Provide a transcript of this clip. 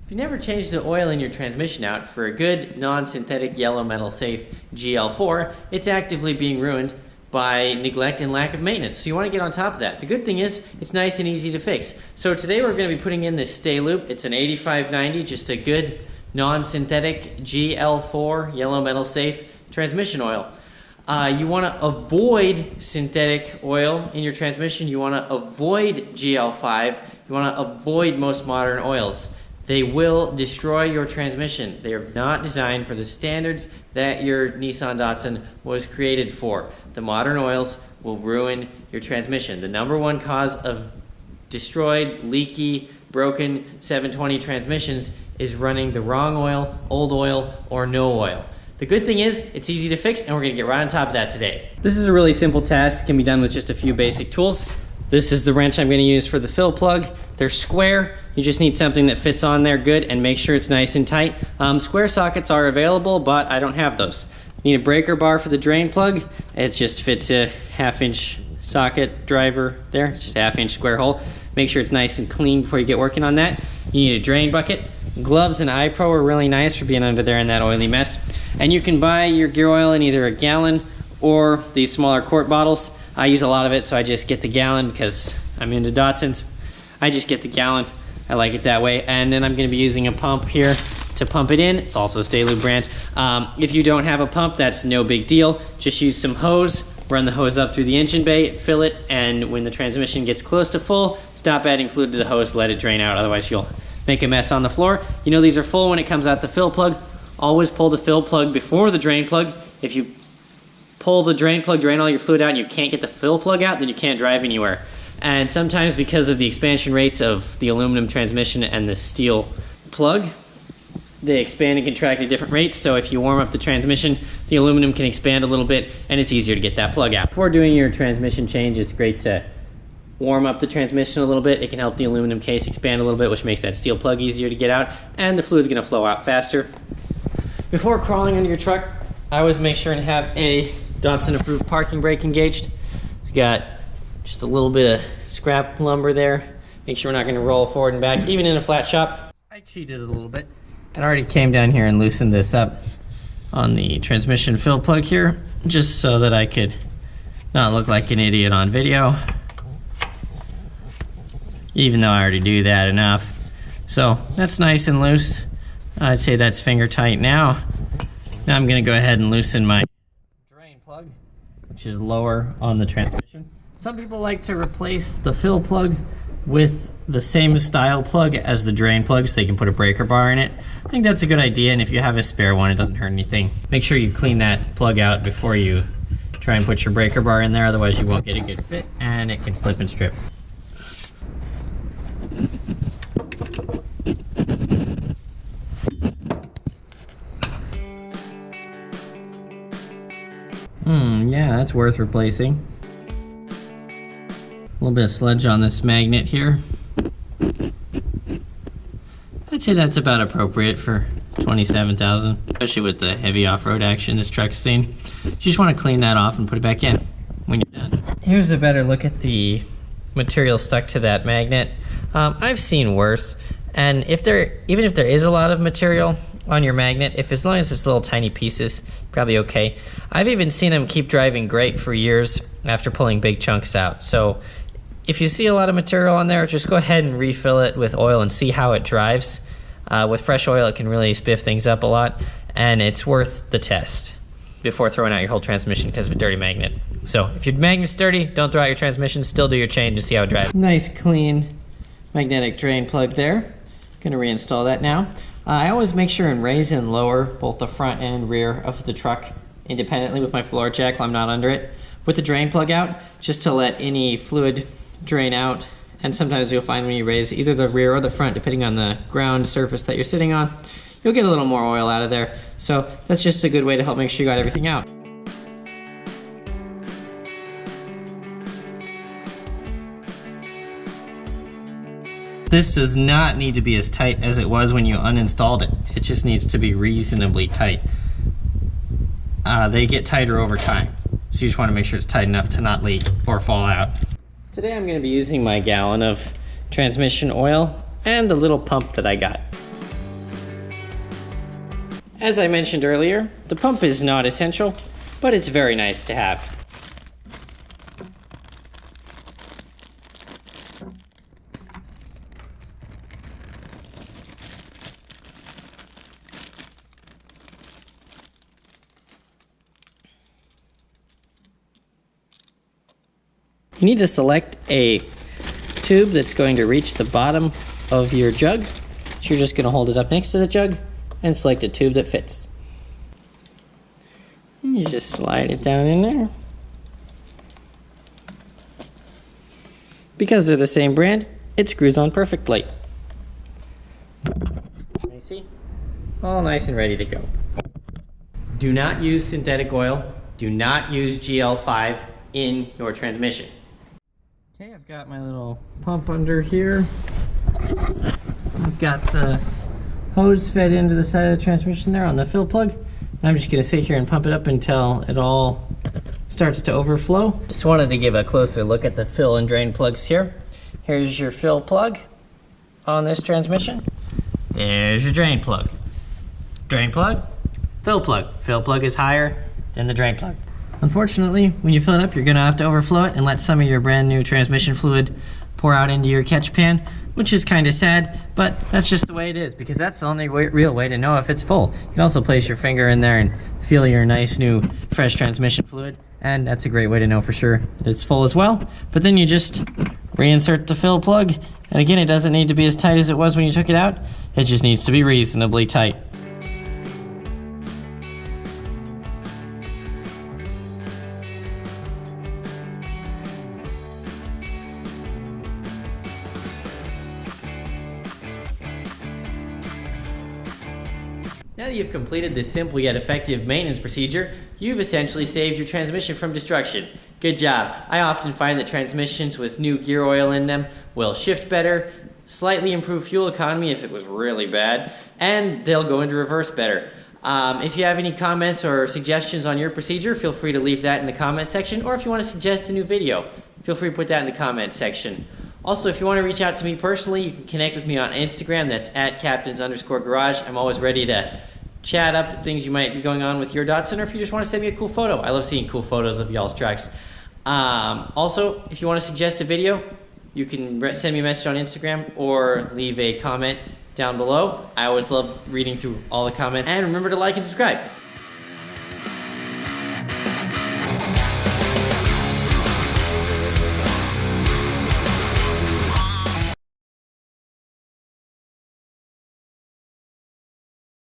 If you never changed the oil in your transmission out for a good non-synthetic yellow metal safe GL4, it's actively being ruined by neglect and lack of maintenance. So you want to get on top of that. The good thing is it's nice and easy to fix. So today we're going to be putting in this stay loop. It's an 8590, just a good non-synthetic GL4 yellow metal safe transmission oil. You want to avoid synthetic oil in your transmission. You want to avoid GL5. You want to avoid most modern oils. They will destroy your transmission. They are not designed for the standards that your Nissan Datsun was created for. The modern oils will ruin your transmission. The #1 cause of destroyed, leaky, broken 720 transmissions is running the wrong oil, old oil, or no oil. The good thing is, it's easy to fix, and we're gonna get right on top of that today. This is a really simple task. It can be done with just a few basic tools. This is the wrench I'm gonna use for the fill plug. They're square. You just need something that fits on there good and make sure it's nice and tight. Square sockets are available, but I don't have those. You need a breaker bar for the drain plug. It just fits a 1/2-inch socket driver there, just a 1/2-inch square hole. Make sure it's nice and clean before you get working on that. You need a drain bucket. Gloves and eye pro are really nice for being under there in that oily mess. And you can buy your gear oil in either a gallon or these smaller quart bottles. I use a lot of it, so I just get the gallon because I'm into Datsuns. I just get the gallon. I like it that way. And then I'm gonna be using a pump here to pump it in. It's also a Stay Lube brand. If you don't have a pump, that's no big deal. Just use some hose, run the hose up through the engine bay, fill it, and when the transmission gets close to full, stop adding fluid to the hose, let it drain out, otherwise you'll make a mess on the floor. You know these are full when it comes out the fill plug. Always pull the fill plug before the drain plug. If you pull the drain plug, drain all your fluid out, and you can't get the fill plug out, then you can't drive anywhere. And sometimes because of the expansion rates of the aluminum transmission and the steel plug, they expand and contract at different rates. So if you warm up the transmission, the aluminum can expand a little bit and it's easier to get that plug out. Before doing your transmission change, it's great to warm up the transmission a little bit. It can help the aluminum case expand a little bit, which makes that steel plug easier to get out, and the fluid's gonna flow out faster. Before crawling under your truck, I always make sure and have a Datsun approved parking brake engaged. We've got just a little bit of scrap lumber there. Make sure we're not gonna roll forward and back, even in a flat shop. I cheated a little bit. I already came down here and loosened this up on the transmission fill plug here, just so that I could not look like an idiot on video, even though I already do that enough. So that's nice and loose. I'd say that's finger tight now. Now I'm gonna go ahead and loosen my drain plug, which is lower on the transmission. Some people like to replace the fill plug with the same style plug as the drain plug so they can put a breaker bar in it. I think that's a good idea, and if you have a spare one, it doesn't hurt anything. Make sure you clean that plug out before you try and put your breaker bar in there, otherwise you won't get a good fit and it can slip and strip. Yeah, that's worth replacing. A little bit of sludge on this magnet here. I'd say that's about appropriate for 27,000, especially with the heavy off-road action this truck's seen. You just want to clean that off and put it back in when you're done. Here's a better look at the material stuck to that magnet. I've seen worse, and even if there is a lot of material on your magnet, as long as it's little tiny pieces, probably okay. I've even seen them keep driving great for years after pulling big chunks out. So if you see a lot of material on there, just go ahead and refill it with oil and see how it drives. With fresh oil, it can really spiff things up a lot, and it's worth the test before throwing out your whole transmission because of a dirty magnet. So if your magnet's dirty, don't throw out your transmission, still do your change to see how it drives. Nice clean magnetic drain plug there. Gonna reinstall that now. I always make sure and raise and lower both the front and rear of the truck independently with my floor jack while I'm not under it, with the drain plug out, just to let any fluid drain out. And sometimes you'll find when you raise either the rear or the front, depending on the ground surface that you're sitting on, you'll get a little more oil out of there. So that's just a good way to help make sure you got everything out. This does not need to be as tight as it was when you uninstalled it. It just needs to be reasonably tight. They get tighter over time, so you just want to make sure it's tight enough to not leak or fall out. Today I'm going to be using my gallon of transmission oil and the little pump that I got. As I mentioned earlier, the pump is not essential, but it's very nice to have. You need to select a tube that's going to reach the bottom of your jug. So you're just going to hold it up next to the jug and select a tube that fits. And you just slide it down in there. Because they're the same brand, it screws on perfectly. You see? All nice and ready to go. Do not use synthetic oil. Do not use GL5 in your transmission. Okay, I've got my little pump under here. I've got the hose fed into the side of the transmission there on the fill plug. And I'm just going to sit here and pump it up until it all starts to overflow. Just wanted to give a closer look at the fill and drain plugs here. Here's your fill plug on this transmission. There's your drain plug. Drain plug, fill plug. Fill plug is higher than the drain plug. Unfortunately, when you fill it up, you're going to have to overflow it and let some of your brand new transmission fluid pour out into your catch pan, which is kind of sad, but that's just the way it is, because that's the only real way to know if it's full. You can also place your finger in there and feel your nice new fresh transmission fluid, and that's a great way to know for sure that it's full as well. But then you just reinsert the fill plug, and again, it doesn't need to be as tight as it was when you took it out. It just needs to be reasonably tight. Now that you've completed this simple yet effective maintenance procedure, you've essentially saved your transmission from destruction. Good job. I often find that transmissions with new gear oil in them will shift better, slightly improve fuel economy if it was really bad, and they'll go into reverse better. If you have any comments or suggestions on your procedure, feel free to leave that in the comment section, or if you want to suggest a new video, feel free to put that in the comment section. Also, if you want to reach out to me personally, you can connect with me on Instagram. That's @captains_garage. I'm always ready to chat up things you might be going on with your Datsun, or if you just want to send me a cool photo. I love seeing cool photos of y'all's trucks. Also, if you want to suggest a video, you can send me a message on Instagram or leave a comment down below. I always love reading through all the comments. And remember to like and subscribe.